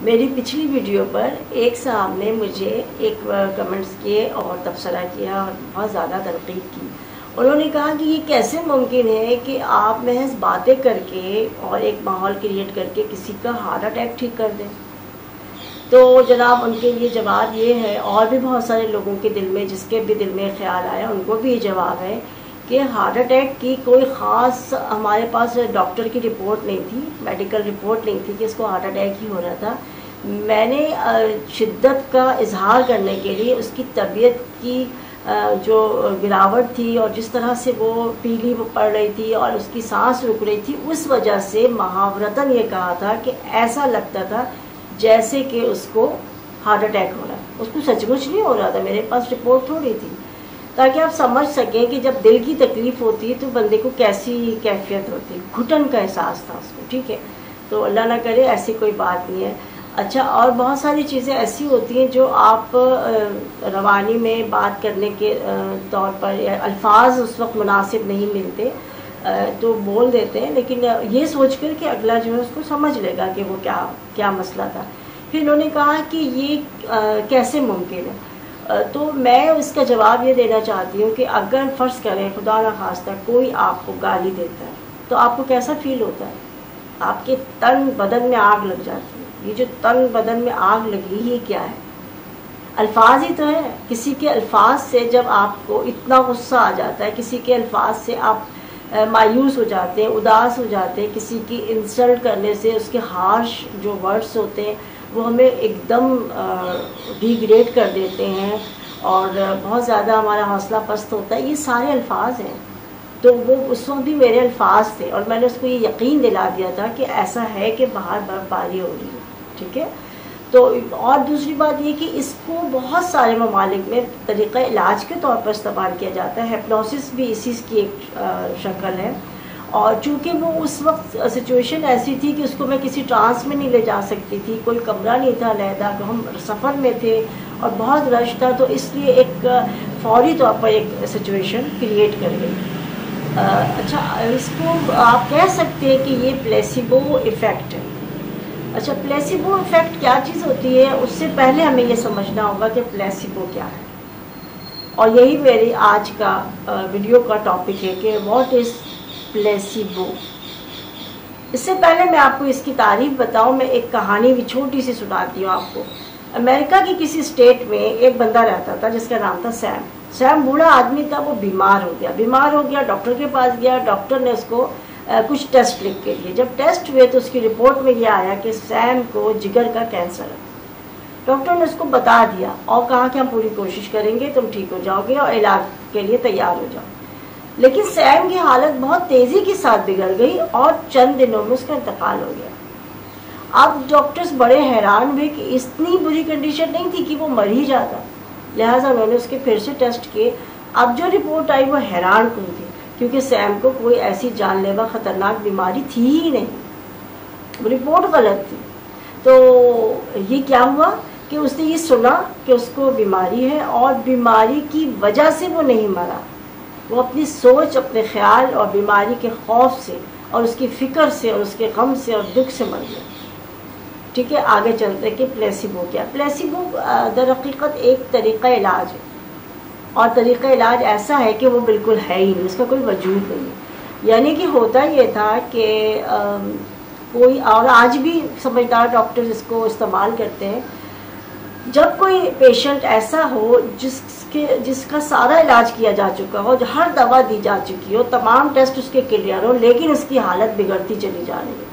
میری پچھلی ویڈیو پر ایک صاحب نے مجھے ایک کمنٹس کیے اور تبصرہ کیا اور بہت زیادہ تنقید کی. انہوں نے کہا کہ یہ کیسے ممکن ہے کہ آپ محض باتیں کر کے اور ایک ماحول کریٹ کر کے کسی کا ہارٹ اٹیک ٹھیک کر دیں. تو جناب ان کے لیے جواب یہ ہے، اور بھی بہت سارے لوگوں کے دل میں، جس کے بھی دل میں خیال آیا ان کو بھی یہ جواب ہے کہ ہارٹ اٹیک کی کوئی خاص ہمارے پاس ڈاکٹر کی رپورٹ نہیں تھی، میڈیکل رپورٹ نہیں تھی کہ اس کو ہارٹ اٹیک ہی ہو رہا تھا. میں نے شدت کا اظہار کرنے کے لیے اس کی طبیعت کی جو گراوٹ تھی اور جس طرح سے وہ پیلی پڑ رہی تھی اور اس کی سانس رک رہی تھی، اس وجہ سے محاورتاً یہ کہا تھا کہ ایسا لگتا تھا جیسے کہ اس کو ہارٹ اٹیک ہو رہا ہے. اس کو سچ مچ نہیں ہو رہا تھا، میرے پاس رپورٹ تھوڑی تھی، تاکہ آپ سمجھ سکیں کہ جب دل کی تکلیف ہوتی ہے تو بندے کو کیسی کیفیت ہوتی ہے. گھٹن کا احساس تھا اس کو. ٹھیک ہے، تو اللہ نہ کرے ایسی کوئی بات نہیں ہے. اچھا، اور بہت ساری چیزیں ایسی ہوتی ہیں جو آپ روانی میں بات کرنے کے طور پر یا الفاظ اس وقت مناسب نہیں ملتے تو بول دیتے ہیں، لیکن یہ سوچ کر کہ اگلا جو ہے اس کو سمجھ لے گا کہ وہ کیا مسئلہ تھا. پھر انہوں نے کہا کہ یہ کیسے ممکن ہے. تو میں اس کا جواب یہ دینا چاہتی ہوں کہ اگر فرض کریں خدا نخواستہ کوئی آپ کو گالی دیتا ہے تو آپ کو کیسا فیل ہوتا ہے؟ آپ کے تن بدن میں آگ لگ جاتی ہے. یہ جو تن بدن میں آگ لگی یہ کیا ہے؟ الفاظ ہی تو ہے. کسی کے الفاظ سے جب آپ کو اتنا غصہ آ جاتا ہے، کسی کے الفاظ سے آپ مایوس ہو جاتے ہیں، اداس ہو جاتے ہیں، کسی کی انسلٹ کرنے سے اس کے ہارش جو ورڈز ہوتے ہیں وہ ہمیں ایک دم ڈیگریڈ کر دیتے ہیں اور بہت زیادہ ہمارا حوصلہ پست ہوتا ہے. یہ سارے الفاظ ہیں. تو وہ اس وقت بھی میرے الفاظ تھے اور میں نے اس کو یہ یقین دلا دیا تھا کہ ایسا ہے کہ باہر برف باری ہو رہی ہے. ٹھیک ہے. تو اور دوسری بات یہ کہ اس کو بہت سارے ممالک میں طریقہ علاج کے طور پر استعمال کیا جاتا ہے. ہپنوسس بھی اسی کی ایک شکل ہے. اور چونکہ وہ اس وقت سچویشن ایسی تھی کہ اس کو میں کسی ٹرانس میں نہیں لے جا سکتی تھی، کوئی کمرہ نہیں تھا علیحدہ، ہم سفر میں تھے اور بہت رش تھا، تو اس لیے ایک فوری طور پر ایک سچویشن کریٹ کر گئی. اچھا، اس کو آپ کہہ سکتے ہیں کہ یہ پلیسیبو ایفیکٹ ہے. اچھا، پلیسیبو ایفیکٹ کیا چیز ہوتی ہے؟ اس سے پہلے ہمیں یہ سمجھنا ہوگا کہ پلیسیبو کیا ہے، اور یہی میری آج کا ویڈیو کا ٹاپک ہے کہ واٹ از پلیسیبو. اس سے پہلے میں آپ کو اس کی تعریف بتاؤں، میں ایک کہانی بھی چھوٹی سی سناتی ہوں آپ کو. امریکہ کی کسی اسٹیٹ میں ایک بندہ رہتا تھا جس کا نام تھا سیم. سیم بوڑھا آدمی تھا، وہ بیمار ہو گیا، ڈاکٹر کے پاس گیا. ڈاکٹر نے اس کو کچھ ٹیسٹ لکھ کے دیے. جب ٹیسٹ ہوئے تو اس کی رپورٹ میں یہ آیا کہ سیم کو جگر کا کینسر ہے. ڈاکٹر نے اس کو بتا دیا اور کہا کہ ہم پوری کوشش کریں گے، تم ٹھیک ہو جاؤ گے اور علاج کے لیے تیار ہو جاؤ. لیکن سیم کی حالت بہت تیزی کے ساتھ بگڑ گئی اور چند دنوں میں اس کا انتقال ہو گیا. اب ڈاکٹرز بڑے حیران ہوئے کہ اتنی بری کنڈیشن نہیں تھی کہ وہ مر ہی جاتا. لہٰذا انہوں نے اس کے پھر سے ٹیسٹ کیے. اب جو رپورٹ آئی وہ حیران کن تھی، کیونکہ سیم کو کوئی ایسی جان لیوا خطرناک بیماری تھی ہی نہیں. رپورٹ غلط تھی. تو یہ کیا ہوا کہ اس نے یہ سنا کہ اس کو بیماری ہے اور بیماری کی وجہ سے وہ نہیں مرا، وہ اپنی سوچ، اپنے خیال اور بیماری کے خوف سے اور اس کی فکر سے اور اس کے غم سے اور دکھ سے مر گیا. ٹھیک ہے، آگے چلتے کہ پلیسیبو کیا. پلیسیبو در حقیقت ایک طریقہ علاج ہے، اور طریقہ علاج ایسا ہے کہ وہ بالکل ہے ہی نہیں، اس کا کوئی وجود نہیں. یعنی کہ ہوتا یہ تھا کہ کوئی، اور آج بھی سمجھدار ڈاکٹر اس کو استعمال کرتے ہیں، جب کوئی پیشنٹ ایسا ہو جس کا سارا علاج کیا جا چکا ہو، ہر دوا دی جا چکی ہو، تمام ٹیسٹ اس کے کلیئر ہو، لیکن اس کی حالت بگڑتی چلی جا رہی ہے.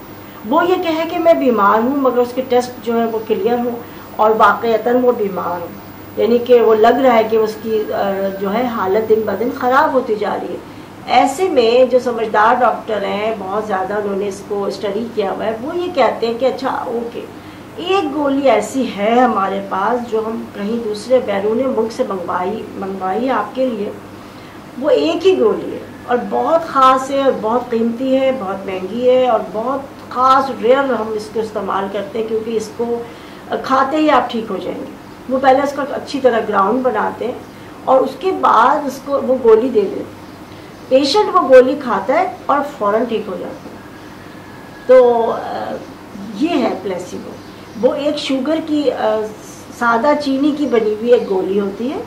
وہ یہ کہے کہ میں بیمار ہوں مگر اس کے ٹیسٹ جو ہے وہ کلیئر ہوں اور واقعتاً وہ بیمار ہوں. یعنی کہ وہ لگ رہا ہے کہ اس کی جو ہے حالت دن بدن خراب ہوتی جا رہی ہے. ایسے میں جو سمجھدار ڈاکٹر ہیں، بہت زیادہ انہوں نے اس کو اسٹڈی کیا ہوا ہے، وہ یہ کہتے ہیں کہ اچھا اوکے، ایک گولی ایسی ہے ہمارے پاس جو ہم کہیں دوسرے بیرون ملک سے منگوائی آپ کے لیے. وہ ایک ہی گولی ہے اور بہت خاص ہے اور بہت قیمتی ہے، بہت مہنگی ہے اور بہت خاص ریئر ہم اس کو استعمال کرتے ہیں، کیونکہ اس کو کھاتے ہی آپ ٹھیک ہو جائیں گے. وہ پہلے اس کا اچھی طرح گراؤنڈ بناتے ہیں اور اس کے بعد اس کو وہ گولی دے دیتے. پیشنٹ وہ گولی کھاتا ہے اور فوراً ٹھیک ہو جاتا ہے. تو یہ ہے پلیسیبو. وہ ایک شوگر کی سادہ چینی کی بنی ہوئی ایک گولی ہوتی ہے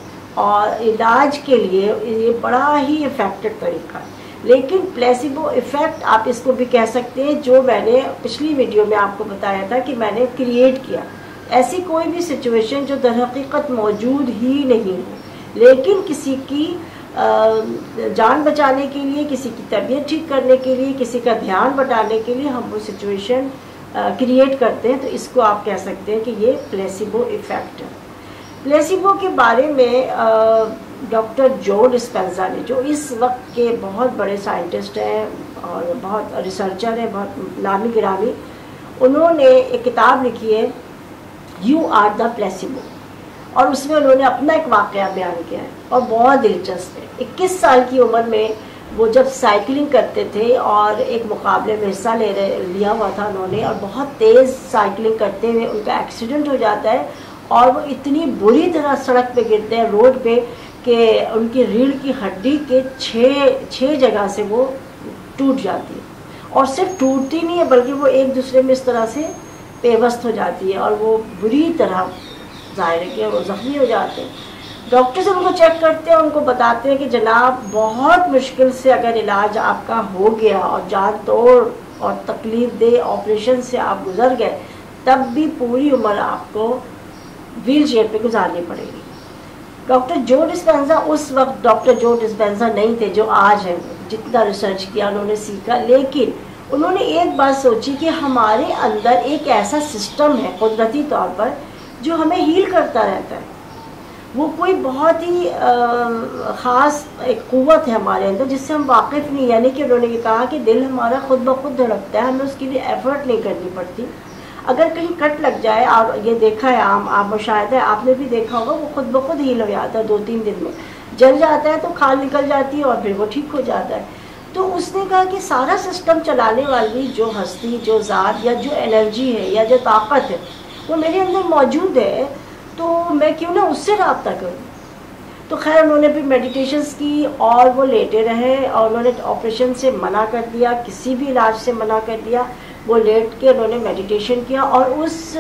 اور علاج کے لیے یہ بڑا ہی افیکٹڈ طریقہ ہے. لیکن پلیسیبو ایفیکٹ آپ اس کو بھی کہہ سکتے ہیں، جو میں نے پچھلی ویڈیو میں آپ کو بتایا تھا کہ میں نے کریٹ کیا. ایسی کوئی بھی سچویشن جو در حقیقت موجود ہی نہیں ہے، لیکن کسی کی جان بچانے کے لیے، کسی کی طبیعت ٹھیک کرنے کے لیے، کسی کا دھیان بٹانے کے لیے ہم وہ سچویشن کریٹ کرتے ہیں، تو اس کو آپ کہہ سکتے ہیں کہ یہ پلیسیبو ایفیکٹ ہے. پلیسیبو کے بارے میں ڈاکٹر جو ڈسپینزا نے، جو اس وقت کے بہت بڑے سائنٹسٹ ہیں اور بہت ریسرچر ہیں، بہت نامی گرامی، انہوں نے ایک کتاب لکھی ہے یو آر دا پلیسیبو، اور اس میں انہوں نے اپنا ایک واقعہ بیان کیا ہے اور بہت دلچسپ ہے. 21 سال کی عمر میں وہ جب سائیکلنگ کرتے تھے اور ایک مقابلے میں حصہ لیا ہوا تھا انہوں نے، اور بہت تیز سائیکلنگ کرتے ہوئے ان کا ایکسیڈنٹ ہو جاتا ہے اور وہ اتنی بری طرح سڑک پہ گرتے ہیں روڈ پہ کہ ان کی ریڑھ کی ہڈی کے 6 جگہ سے وہ ٹوٹ جاتی ہے. اور صرف ٹوٹتی نہیں ہے بلکہ وہ ایک دوسرے میں اس طرح سے پیوست ہو جاتی ہے اور وہ بری طرح ظاہر ہے کہ وہ زخمی ہو جاتے ہیں. ڈاکٹرز ان کو چیک کرتے ہیں، ان کو بتاتے ہیں کہ جناب بہت مشکل سے اگر علاج آپ کا ہو گیا اور جان توڑ اور تکلیف دہ آپریشن سے آپ گزر گئے، تب بھی پوری عمر آپ کو ویل چیئر پہ گزارنی پڑے گی. ڈاکٹر جو ڈسپینزا اس وقت ڈاکٹر جو ڈسپینزا نہیں تھے جو آج ہیں. جتنا ریسرچ کیا انہوں نے سیکھا، لیکن انہوں نے ایک بات سوچی کہ ہمارے اندر ایک ایسا سسٹم ہے قدرتی طور پر جو ہمیں ہیل کرتا رہتا ہے. وہ کوئی بہت ہی خاص ایک قوت ہے ہمارے اندر جس سے ہم واقف نہیں. یعنی کہ انہوں نے یہ کہا کہ دل ہمارا خود بخود دھڑکتا ہے، ہمیں اس کے لیے ایفرٹ نہیں کرنی پڑتی. اگر کہیں کٹ لگ جائے، اور یہ دیکھا ہے آپ مشاہدہ ہے، آپ نے بھی دیکھا ہوگا، وہ خود بخود ہیل ہو جاتا ہے 2-3 دن میں. جل جاتا ہے تو کھال نکل جاتی ہے اور پھر وہ ٹھیک ہو جاتا ہے. تو اس نے کہا کہ سارا سسٹم چلانے والی جو ہستی، جو ذات یا جو انرجی ہے یا جو طاقت ہے وہ میرے اندر موجود ہے، تو میں کیوں نہ اس سے رابطہ کروں. تو خیر انہوں نے بھی میڈیٹیشنز کی اور وہ لیٹے رہے اور انہوں نے آپریشن سے منع کر دیا، کسی بھی علاج سے منع کر دیا. وہ لیٹ کے انہوں نے میڈیٹیشن کیا اور اس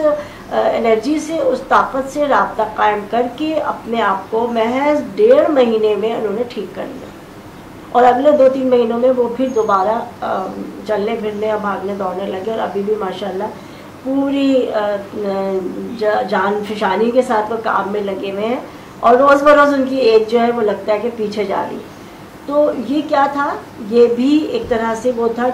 انرجی سے، اس طاقت سے رابطہ قائم کر کے اپنے آپ کو محض 1.5 مہینے میں انہوں نے ٹھیک کر لیا. اور اگلے 2-3 مہینوں میں وہ پھر دوبارہ چلنے پھرنے اور بھاگنے دوڑنے لگے، اور ابھی بھی ماشاءاللہ پوری جان فشانی کے ساتھ وہ کام میں لگے ہوئے ہیں، اور روز بروز ان کی ایج جو ہے وہ لگتا ہے کہ پیچھے جا رہی. تو یہ کیا تھا؟ یہ بھی ایک طرح سے وہ تھا،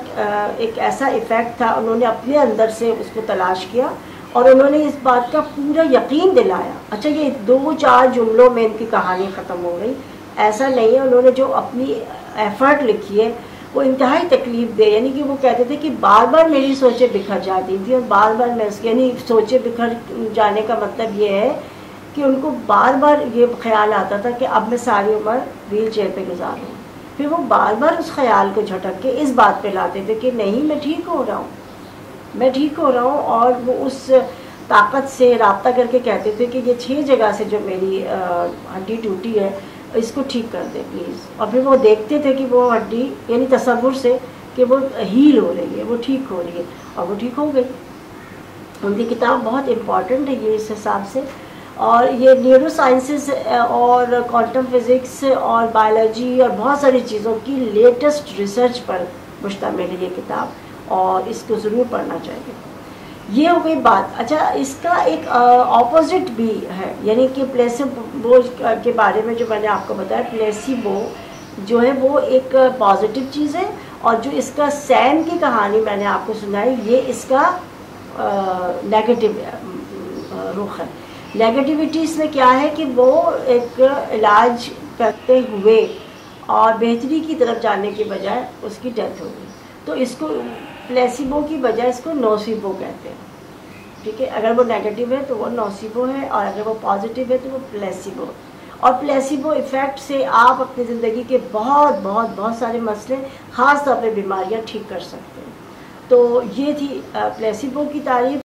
ایک ایسا ایفیکٹ تھا. انہوں نے اپنے اندر سے اس کو تلاش کیا اور انہوں نے اس بات کا پورا یقین دلایا. اچھا یہ 2-4 جملوں میں ان کی کہانی ختم ہو گئی، ایسا نہیں ہے. انہوں نے جو اپنی ایفرٹ لکھی ہے وہ انتہائی تکلیف دے. یعنی کہ وہ کہتے تھے کہ بار بار میری سوچیں بکھر جاتی تھیں اور بار بار میں اس کے، یعنی سوچیں بکھر جانے کا مطلب یہ ہے کہ ان کو بار بار یہ خیال آتا تھا کہ اب میں ساری عمر ویل چیئر پہ گزاروں. پھر وہ بار بار اس خیال کو جھٹک کے اس بات پہ لاتے تھے کہ نہیں میں ٹھیک ہو رہا ہوں، میں ٹھیک ہو رہا ہوں. اور وہ اس طاقت سے رابطہ کر کے کہتے تھے کہ یہ 6 جگہ سے جو میری ہڈی ٹوٹی ہے اس کو ٹھیک کر دے پلیز. اور پھر وہ دیکھتے تھے کہ وہ ہڈی، یعنی تصور سے کہ وہ ہیل ہو رہی ہے، وہ ٹھیک ہو رہی ہے، اور وہ ٹھیک ہو گئی. ان کی کتاب بہت امپورٹنٹ ہے یہ اس حساب سے. اور یہ نیورو سائنسز اور کوانٹم فزکس اور بایولوجی اور بہت ساری چیزوں کی لیٹسٹ ریسرچ پر مشتمل ہے یہ کتاب، اور اس کو ضرور پڑھنا چاہیے. یہ ہو گئی بات. اچھا اس کا ایک اپوزٹ بھی ہے، یعنی کہ پلیسیبو کے بارے میں جو میں نے آپ کو بتایا، پلیسیبو جو ہے وہ ایک پازیٹیو چیز ہے، اور جو اس کا سین کی کہانی میں نے آپ کو سنائی یہ اس کا نیگیٹو رخ ہے. نیگیٹیوٹی اس میں کیا ہے کہ وہ ایک علاج کرتے ہوئے اور بہتری کی طرف جانے کے بجائے اس کی ڈیتھ ہو گئی. تو اس کو پلیسیبو کی بجائے اس کو نوسیبو کہتے ہیں. ٹھیک ہے، اگر وہ نیگیٹو ہے تو وہ نوسیبو ہے، اور اگر وہ پازیٹیو ہے تو وہ پلیسیبو. اور پلیسیبو ایفیکٹ سے آپ اپنی زندگی کے بہت بہت بہت سارے مسئلے، خاص طور پہ بیماریاں ٹھیک کر سکتے ہیں. تو یہ تھی پلیسیبو کی تعریف.